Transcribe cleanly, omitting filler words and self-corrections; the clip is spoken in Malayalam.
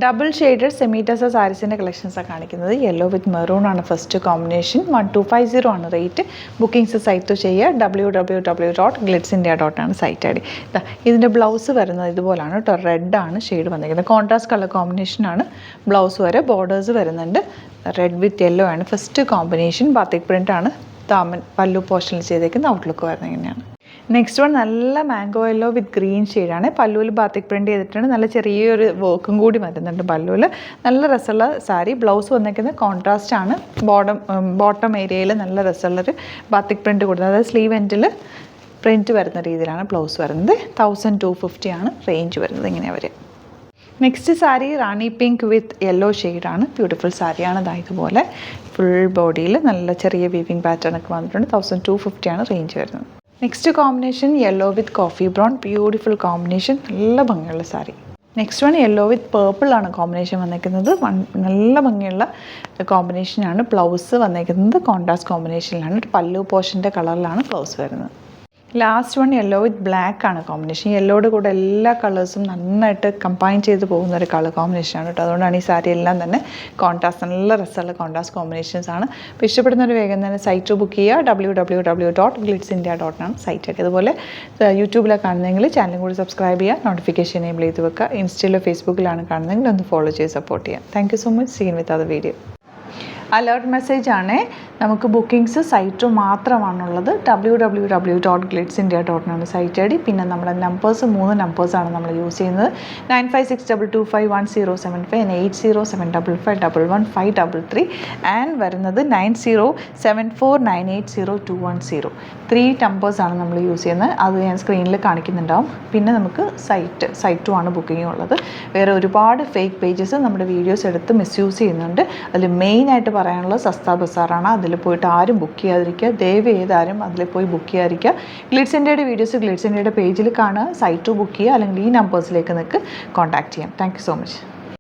ഡബിൾ ഷെയ്ഡഡ് സെമി ടസർ സാരീസിൻ്റെ കളക്ഷൻസാണ് കാണിക്കുന്നത്. യെല്ലോ വിത്ത് മെറൂൺ ആണ് ഫസ്റ്റ് കോമ്പിനേഷൻ. 1250 ആണ് റേറ്റ്. ബുക്കിംഗ്സ് സൈറ്റ് ചെയ്യുക. www.glitzindia.ആണ് സൈറ്റ് ഐ ഡി. ഇതിൻ്റെ ബ്ലൗസ് വരുന്നത് ഇതുപോലാണ് കേട്ടോ. റെഡ് ആണ് ഷെയ്ഡ് വന്നിരിക്കുന്നത്. കോൺട്രാസ്റ്റ് കളർ കോമ്പിനേഷനാണ് ബ്ലൗസ് വരെ. ബോർഡേഴ്സ് വരുന്നുണ്ട്. റെഡ് വിത്ത് യെല്ലോ ആണ് ഫസ്റ്റ് കോമ്പിനേഷൻ. ബാത്തിക് പ്രിൻ്റ് ആണ് താമൻ പല്ലു പോർഷനിൽ ചെയ്തേക്കുന്ന. ഔട്ട്ലുക്ക് വരുന്നത് ഇങ്ങനെയാണ്. നെക്സ്റ്റ് വൺ നല്ല മാംഗോ യെല്ലോ വിത്ത് ഗ്രീൻ ഷെയ്ഡാണ്. പല്ലുവിൽ ബാത്തിക് പ്രിൻ്റ് ചെയ്തിട്ടുണ്ട്. നല്ല ചെറിയൊരു വർക്കും കൂടി വരുന്നുണ്ട് പല്ലുവിൽ. നല്ല രസമുള്ള സാരി. ബ്ലൗസ് വന്നിരിക്കുന്നത് കോൺട്രാസ്റ്റ് ആണ്. ബോട്ടം ഏരിയയിൽ നല്ല രസമുള്ളൊരു ബാത്തിക് പ്രിൻ്റ് കൊടുത്തത്. അതായത് സ്ലീവ് എൻഡിൽ പ്രിൻറ്റ് വരുന്ന രീതിയിലാണ് ബ്ലൗസ് വരുന്നത്. 1250 ആണ് റേഞ്ച് വരുന്നത്. ഇങ്ങനെ വരെ. നെക്സ്റ്റ് സാരി റാണി പിങ്ക് വിത്ത് യെല്ലോ ഷെയ്ഡാണ്. ബ്യൂട്ടിഫുൾ സാരിയാണ്. ഇതുപോലെ ഫുൾ ബോഡിയിൽ നല്ല ചെറിയ വീവിങ് പാറ്റേൺ ഒക്കെ വന്നിട്ടുണ്ട്. 1250 ആണ് റേഞ്ച് വരുന്നത്. നെക്സ്റ്റ് കോമ്പിനേഷൻ യെല്ലോ വിത്ത് കോഫി ബ്രൗൺ. Beautiful combination. നല്ല ഭംഗിയുള്ള സാരി. നെക്സ്റ്റ് വൺ യെല്ലോ വിത്ത് പേർപ്പിൾ ആണ് കോമ്പിനേഷൻ വന്നിരിക്കുന്നത്. നല്ല ഭംഗിയുള്ള കോമ്പിനേഷനാണ്. ബ്ലൗസ് വന്നിരിക്കുന്നത് കോൺട്രാസ്റ്റ് കോമ്പിനേഷനിലാണ്. പല്ലു പോർഷൻ്റെ കളറിലാണ് ബ്ലൗസ് വരുന്നത്. ലാസ്റ്റ് വൺ യെല്ലോ വിത്ത് ബ്ലാക്ക് ആണ് കോമ്പിനേഷൻ. യെല്ലോയുടെ കൂടെ എല്ലാ കളേഴ്സും നന്നായിട്ട് കമ്പൈൻ ചെയ്ത് പോകുന്ന ഒരു കളർ കോമ്പിനേഷനാണ് കേട്ടോ. അതുകൊണ്ടാണ് ഈ സാരി എല്ലാം തന്നെ കോൺട്രാസ്റ്റ്, നല്ല രസമുള്ള കോൺട്രാസ്റ്റ് കോമ്പിനേഷൻസ് ആണ്. അപ്പോൾ ഇഷ്ടപ്പെടുന്നൊരു വേഗം തന്നെ സൈറ്റ് ബുക്ക് ചെയ്യുക. www.glitzindia.ആണ് സൈറ്റ് ആയിട്ട്. അതുപോലെ യൂട്യൂബിലാണ് കാണുന്നതെങ്കിൽ ചാനലും കൂടി സബ്സ്ക്രൈബ് ചെയ്യുക. നോട്ടിഫിക്കേഷൻ എനേബിൾ ചെയ്ത് വെക്കുക. ഇൻസ്റ്റയിലോ ഫേസ്ബുക്കിലാണ് കാണുന്നതെങ്കിൽ ഒന്ന് ഫോളോ ചെയ്ത് സപ്പോർട്ട് ചെയ്യുക. Thank you so much. Seen with other video. Alert message ആണ്. നമുക്ക് ബുക്കിംഗ്സ് സൈറ്റ് മാത്രമാണുള്ളത്. www.glitzindia.ആണ് സൈറ്റ് ഐ ഡി. പിന്നെ നമ്മുടെ നമ്പേഴ്സ് 3 നമ്പേഴ്സാണ് നമ്മൾ യൂസ് ചെയ്യുന്നത്. 9562251075 and 8075551153 ആൻഡ് വരുന്നത് 9074980210. 3 നമ്പേഴ്സാണ് നമ്മൾ യൂസ് ചെയ്യുന്നത്. അത് ഞാൻ സ്ക്രീനിൽ കാണിക്കുന്നുണ്ടാവും. പിന്നെ നമുക്ക് സൈറ്റും ആണ് ബുക്കിംഗ് ഉള്ളത്. വേറെ ഒരുപാട് ഫേക്ക് പേജസ് നമ്മുടെ വീഡിയോസ് എടുത്ത് മിസ്യൂസ് ചെയ്യുന്നുണ്ട്. അതിൽ മെയിനായിട്ട് പറയാനുള്ളത് സസ്ത ബസാറാണ്. അതിൽ പോയിട്ട് ആരും ബുക്ക് ചെയ്യാതിരിക്കുക. ദയവ് ചെയ്താരും അതിൽ പോയി ബുക്ക് ചെയ്യാതിരിക്കുക. ഗ്ലിറ്റ്സ് ഇന്ത്യയുടെ വീഡിയോസ് ഗ്ലിറ്റ്സ് ഇന്ത്യയുടെ പേജിൽ കാണുക. സൈറ്റ് ബുക്ക് ചെയ്യുക. അല്ലെങ്കിൽ ഈ നമ്പേഴ്സിലേക്ക് നിങ്ങൾക്ക് കോൺടാക്ട് ചെയ്യാം. Thank you so much.